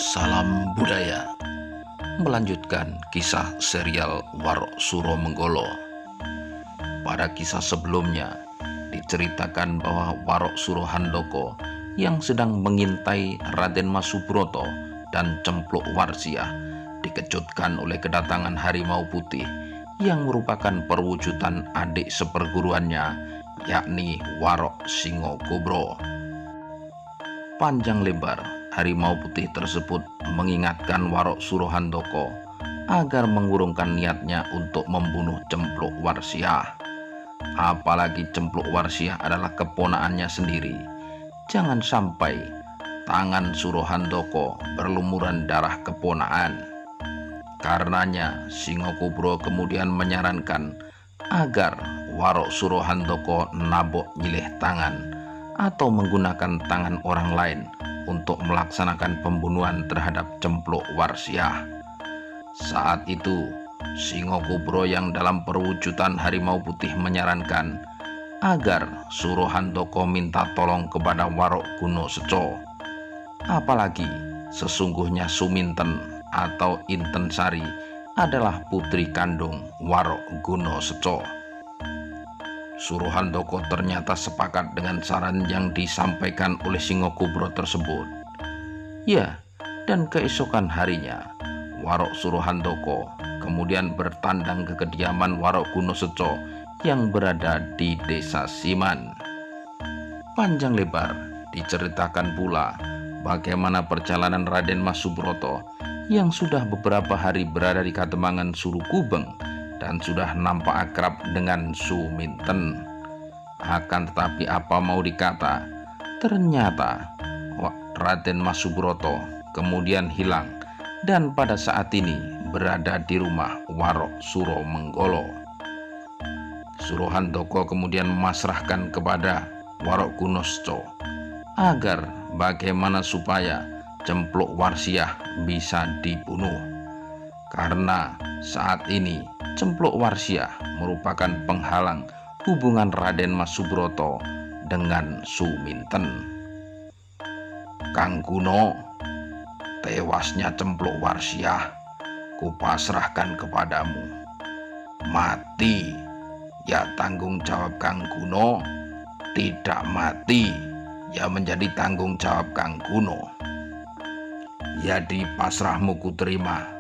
Salam budaya melanjutkan kisah serial Warok Suro Menggolo. Pada kisah sebelumnya diceritakan bahwa Warok Suro Handoko yang sedang mengintai Raden Mas Subroto dan Cempluk Warsiah dikejutkan oleh kedatangan harimau putih yang merupakan perwujudan adik seperguruannya, yakni Warok Singo Kobro. Panjang lebar harimau putih tersebut mengingatkan Warok Suro Handoko agar mengurungkan niatnya untuk membunuh Cempluk Warsiah. Apalagi Cempluk Warsiah adalah keponakannya sendiri. Jangan sampai tangan Suro Handoko berlumuran darah keponakan. Karenanya Singo Kobro kemudian menyarankan agar Warok Suro Handoko nabok nyilih tangan atau menggunakan tangan orang lain untuk melaksanakan pembunuhan terhadap Cempluk Warsiah. Saat itu Singo Kobro yang dalam perwujudan harimau putih menyarankan agar Suro Handoko minta tolong kepada Warok Guno Seco. Apalagi sesungguhnya Suminten atau Inten Sari adalah putri kandung Warok Guno Seco. Suro Handoko ternyata sepakat dengan saran yang disampaikan oleh Singo Kobro tersebut. Ya, dan keesokan harinya Warok Suro Handoko kemudian bertandang ke kediaman Warok Guno Seco yang berada di desa Siman. Panjang lebar diceritakan pula bagaimana perjalanan Raden Mas Subroto yang sudah beberapa hari berada di Kademangan Suru Kubeng dan sudah nampak akrab dengan Suminten. Akan tetapi apa mau dikata, ternyata Raden Mas Subroto kemudian hilang dan pada saat ini berada di rumah Warok Suro Menggolo. Suro Handoko kemudian memasrahkan kepada Warok Guno Seco agar bagaimana supaya Cempluk Warsiah bisa dibunuh. Karena saat ini Cempluk Warsiah merupakan penghalang hubungan Raden Mas Subroto dengan Suminten. Kang Guno, tewasnya Cempluk Warsiah kupasrahkan kepadamu. Mati ya tanggung jawab Kang Guno, tidak mati ya menjadi tanggung jawab Kang Guno. Ya pasrahmu ku terima.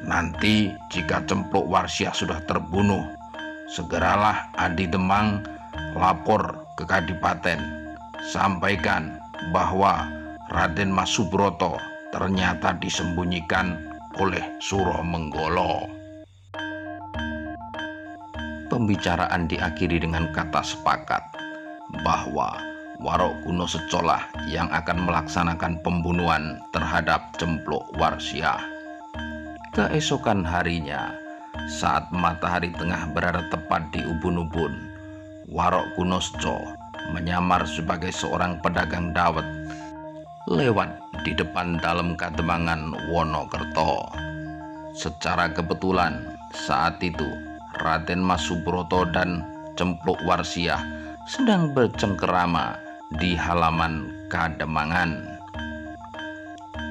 Nanti jika Cempluk Warsiah sudah terbunuh, segeralah Adi Demang lapor ke Kadipaten, sampaikan bahwa Raden Mas Subroto ternyata disembunyikan oleh Suro Menggolo. Pembicaraan diakhiri dengan kata sepakat bahwa Warok Guno Seco lah yang akan melaksanakan pembunuhan terhadap Cempluk Warsiah. Keesokan harinya, saat matahari tengah berada tepat di ubun-ubun, Warok Guno Seco menyamar sebagai seorang pedagang dawet lewat di depan dalam Kademangan Wonokerto. Secara kebetulan saat itu Raden Mas Subroto dan Cempluk Warsiah sedang bercengkerama di halaman Kademangan.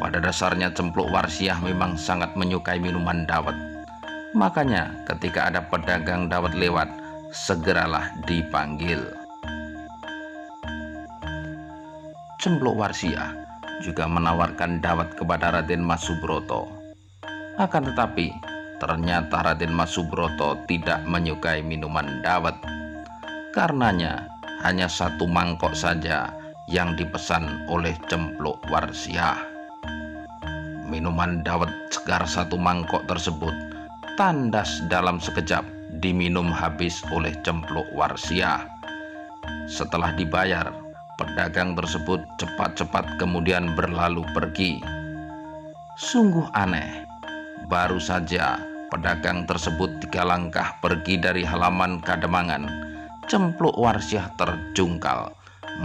Pada dasarnya Cempluk Warsiah memang sangat menyukai minuman dawet. Makanya ketika ada pedagang dawet lewat, segeralah dipanggil. Cempluk Warsiah juga menawarkan dawet kepada Raden Mas Subroto. Akan tetapi ternyata Raden Mas Subroto tidak menyukai minuman dawet. Karenanya hanya satu mangkok saja yang dipesan oleh Cempluk Warsiah. Minuman dawet segar satu mangkok tersebut tandas dalam sekejap diminum habis oleh Cempluk Warsiah. Setelah dibayar, pedagang tersebut cepat-cepat kemudian berlalu pergi. Sungguh aneh, baru saja pedagang tersebut 3 langkah pergi dari halaman Kademangan, Cempluk Warsiah terjungkal,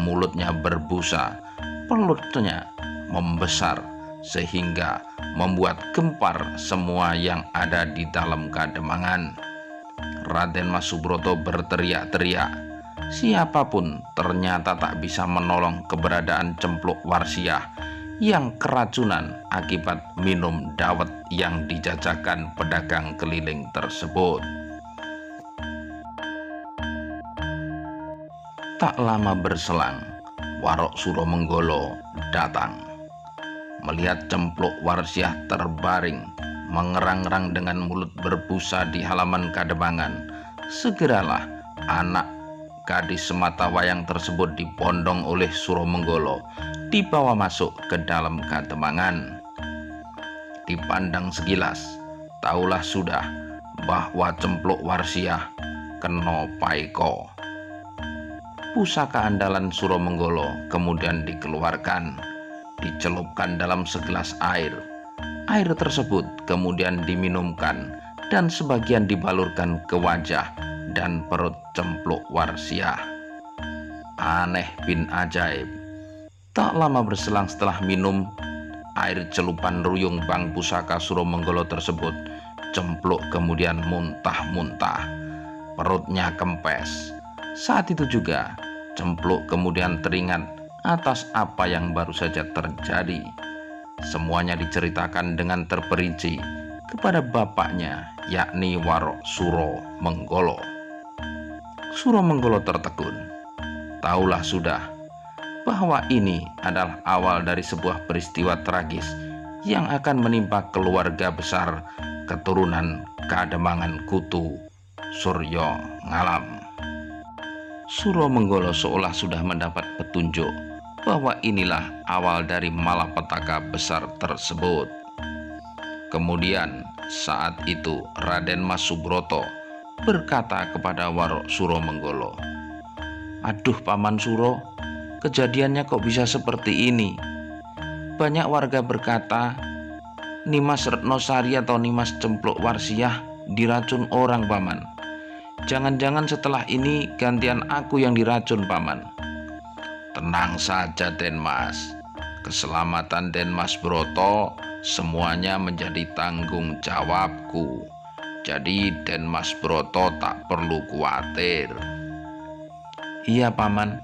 mulutnya berbusa, perutnya membesar sehingga membuat gempar semua yang ada di dalam Kademangan. Raden Mas Subroto berteriak-teriak. Siapapun ternyata tak bisa menolong keberadaan Cempluk Warsiah yang keracunan akibat minum dawet yang dijajakan pedagang keliling tersebut. Tak lama berselang, Warok Suromenggolo datang. Melihat Cempluk Warsiah terbaring mengerang-erang dengan mulut berbusa di halaman kademangan, segeralah anak gadis sematawayang tersebut dipondong oleh Suromenggolo, dibawa masuk ke dalam kademangan. Dipandang sekilas, taulah sudah bahwa Cempluk Warsiah kena paiko. Pusaka andalan Suromenggolo kemudian dikeluarkan, dicelupkan dalam segelas air. Air tersebut kemudian diminumkan dan sebagian dibalurkan ke wajah dan perut Cempluk Warsiah. Aneh bin ajaib, tak lama berselang setelah minum air celupan ruyung bang pusaka Suromenggolo tersebut, Cempluk kemudian muntah-muntah, perutnya kempes. Saat itu juga Cempluk kemudian teringat atas apa yang baru saja terjadi. Semuanya diceritakan dengan terperinci kepada bapaknya, yakni Warok Suromenggolo. Suromenggolo tertegun. Taulah sudah bahwa ini adalah awal dari sebuah peristiwa tragis yang akan menimpa keluarga besar keturunan Kademangan Kutu Suryo Ngalam. Suromenggolo seolah sudah mendapat petunjuk bahwa inilah awal dari malapetaka besar tersebut. Kemudian saat itu Raden Mas Subroto berkata kepada Warok Suromenggolo, "Aduh Paman Suro, kejadiannya kok bisa seperti ini? Banyak warga berkata Nimas Retnosari atau Nimas Cempluk Warsiah diracun orang Paman. Jangan-jangan setelah ini gantian aku yang diracun Paman." "Tenang saja Den Mas, keselamatan Den Mas Broto semuanya menjadi tanggung jawabku. Jadi Den Mas Broto tak perlu khawatir." "Iya Paman,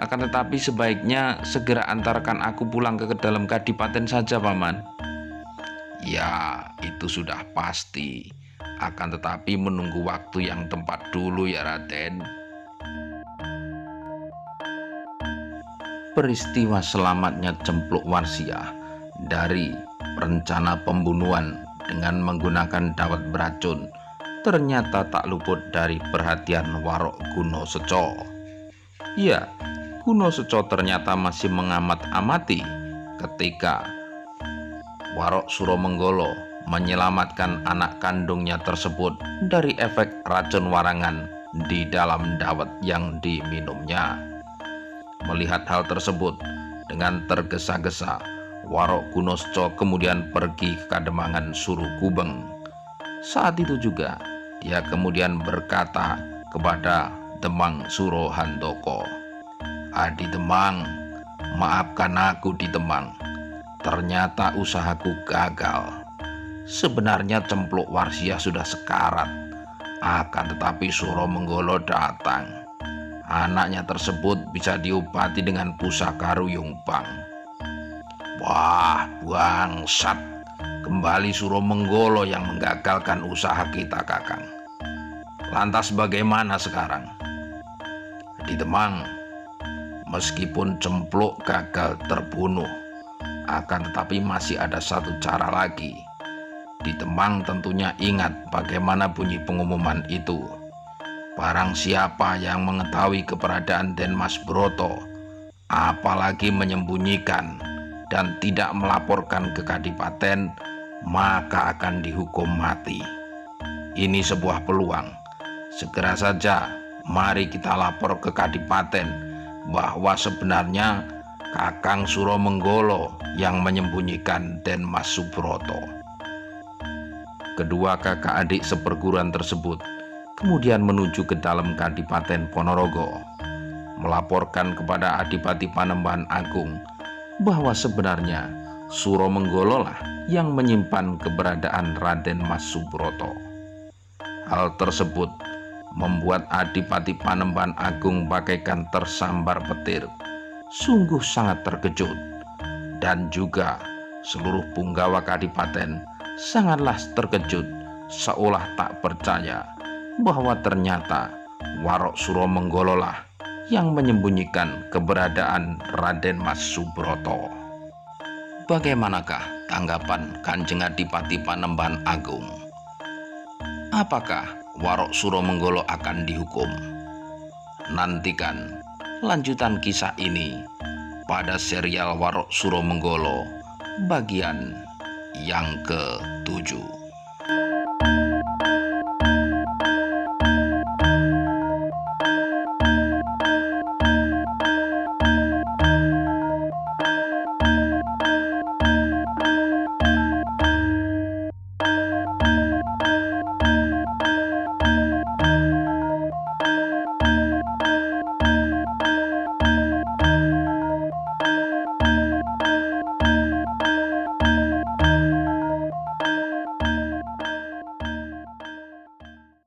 akan tetapi sebaiknya segera antarkan aku pulang ke dalam kadipaten saja Paman." "Ya, itu sudah pasti. Akan tetapi menunggu waktu yang tepat dulu ya Raden." Peristiwa selamatnya Cempluk Warsiah dari rencana pembunuhan dengan menggunakan dawet beracun ternyata tak luput dari perhatian Warok Gunoseco. Ya, Gunoseco ternyata masih mengamat-amati ketika Warok Suromenggolo menyelamatkan anak kandungnya tersebut dari efek racun warangan di dalam dawet yang diminumnya. Melihat hal tersebut, dengan tergesa-gesa Warok Gunoseco kemudian pergi ke Kademangan Surukubeng. Saat itu juga dia kemudian berkata kepada Demang Surohandoko, "Adi Demang, maafkan aku di Demang. Ternyata usahaku gagal. Sebenarnya Cempluk Warsiah sudah sekarat, akan tetapi Suromenggolo datang. Anaknya tersebut bisa diobati dengan pusaka ruyung bang." "Wah, bangsat, kembali Suromenggolo yang menggagalkan usaha kita Kakang. Lantas bagaimana sekarang?" "Di Demang, meskipun Cempluk gagal terbunuh, akan tetapi masih ada satu cara lagi. Di Demang tentunya ingat bagaimana bunyi pengumuman itu. Barang siapa yang mengetahui keberadaan Den Mas Broto, apalagi menyembunyikan dan tidak melaporkan ke Kadipaten, maka akan dihukum mati. Ini sebuah peluang. Segera saja mari kita lapor ke Kadipaten bahwa sebenarnya Kakang Suromenggolo yang menyembunyikan Den Mas Subroto." Kedua kakak adik seperguruan tersebut kemudian menuju ke dalam Kadipaten Ponorogo, melaporkan kepada Adipati Panembahan Agung bahwa sebenarnya Suromenggolo lah yang menyimpan keberadaan Raden Mas Subroto. Hal tersebut membuat Adipati Panembahan Agung bagaikan tersambar petir, sungguh sangat terkejut. dan juga seluruh Punggawa Kadipaten sangatlah terkejut, seolah tak percaya bahwa ternyata Warok Suromenggolo lah yang menyembunyikan keberadaan Raden Mas Subroto. Bagaimanakah tanggapan Kanjeng Adipati Panembahan Agung? Apakah Warok Suromenggolo akan dihukum? Nantikan lanjutan kisah ini pada serial Warok Suromenggolo bagian yang ke-7.